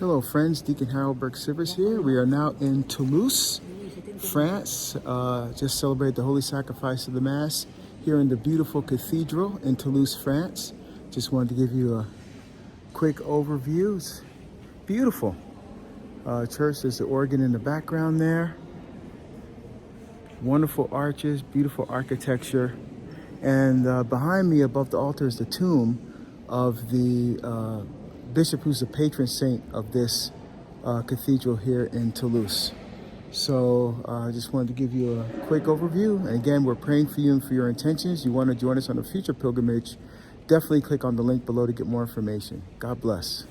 Hello friends, Deacon Harold Burke-Sivers here. We are now in Toulouse, France. Just celebrated the Holy Sacrifice of the Mass here in the beautiful cathedral in Toulouse, France. Just wanted to give you a quick overview. It's beautiful. Church, there's the organ in the background there. Wonderful arches, beautiful architecture. And behind me above the altar is the tomb of the bishop who's the patron saint of this cathedral here in Toulouse. So I just wanted to give you a quick overview. And again, we're praying for you and for your intentions. You want to join us on a future pilgrimage, definitely click on the link below to get more information. God bless.